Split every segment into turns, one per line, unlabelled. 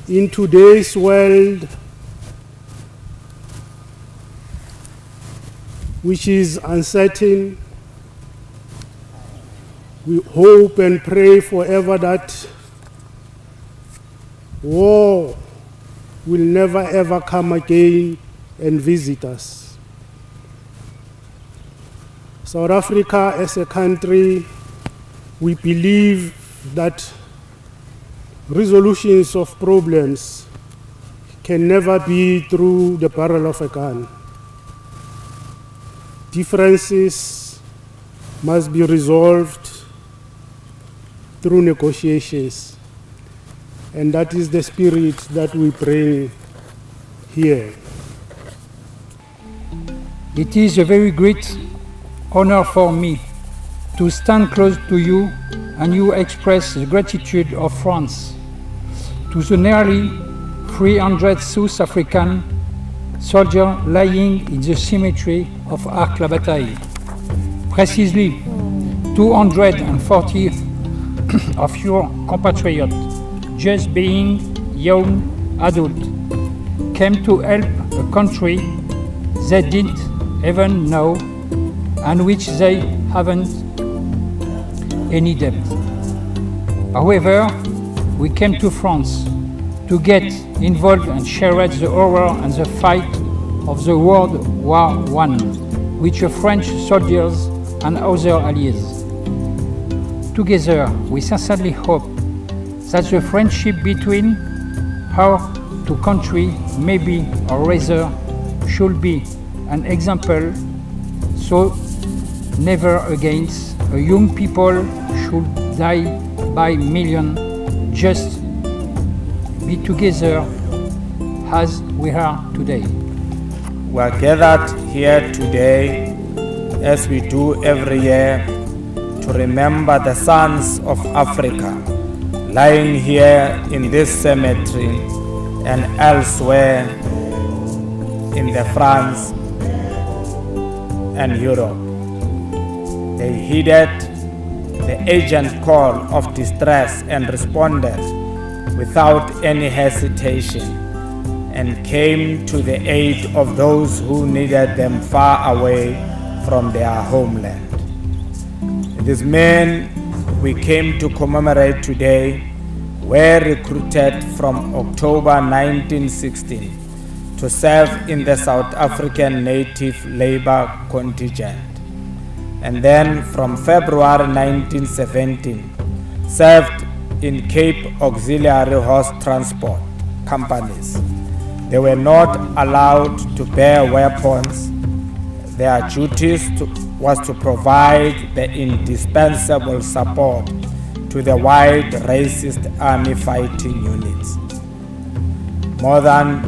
In today's world, which is uncertain, we hope and pray forever that war will never ever come again and visit us. South Africa as a country, we believe that resolutions of problems can never be through the barrel of a gun. Differences must be resolved through negotiations, and that is the spirit that we bring here.
It is a very great honor for me to stand close to you and you express the gratitude of France to the nearly 300 South African soldiers lying in the cemetery of Arques La Bataille. Precisely 240 of your compatriots, just being young adults, came to help a country they didn't even know and which they haven't any debt. However, we came to France to get involved and share the horror and the fight of the World War I with the French soldiers and other allies. Together, we sincerely hope that the friendship between our two countries may be, or rather should be, an example, so never again a young people should die by millions. Just be together as we are today.
We are gathered here today, as we do every year, to remember the sons of Africa lying here in this cemetery and elsewhere in the France and Europe. They heeded the urgent call of distress and responded without any hesitation and came to the aid of those who needed them far away from their homeland. These men we came to commemorate today were recruited from October 1916 to serve in the South African Native Labour contingent, and then from February 1917 served in Cape Auxiliary Horse Transport companies. They were not allowed to bear weapons. Their duties was to provide the indispensable support to the white racist army fighting units. More than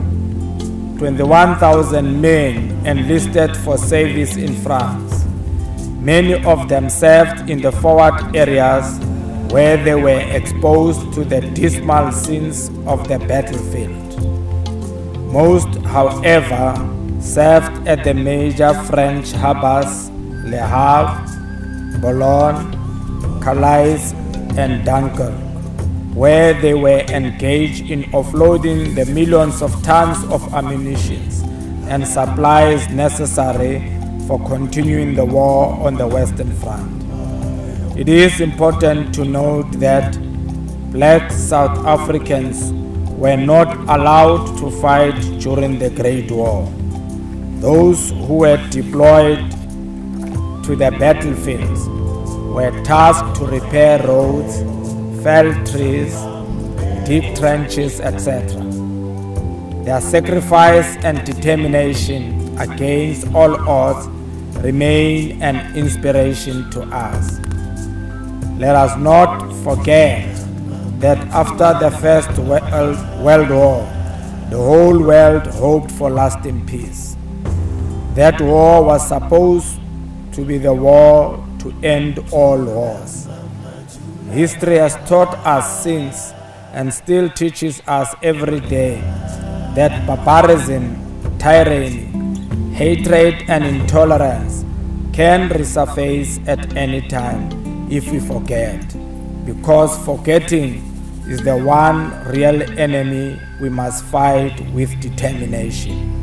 21,000 men enlisted for service in France. Many of them served in the forward areas where they were exposed to the dismal scenes of the battlefield. Most, however, served at the major French harbors Le Havre, Boulogne, Calais, and Dunkirk, where they were engaged in offloading the millions of tons of ammunition and supplies necessary for continuing the war on the Western Front. It is important to note that black South Africans were not allowed to fight during the Great War. Those who were deployed to the battlefields were tasked to repair roads, fell trees, dig trenches, etc. Their sacrifice and determination against all odds remain an inspiration to us. Let us not forget that after the First World War, the whole world hoped for lasting peace. That war was supposed to be the war to end all wars. History has taught us since and still teaches us every day that barbarism, tyranny, hatred and intolerance can resurface at any time if we forget, because forgetting is the one real enemy we must fight with determination.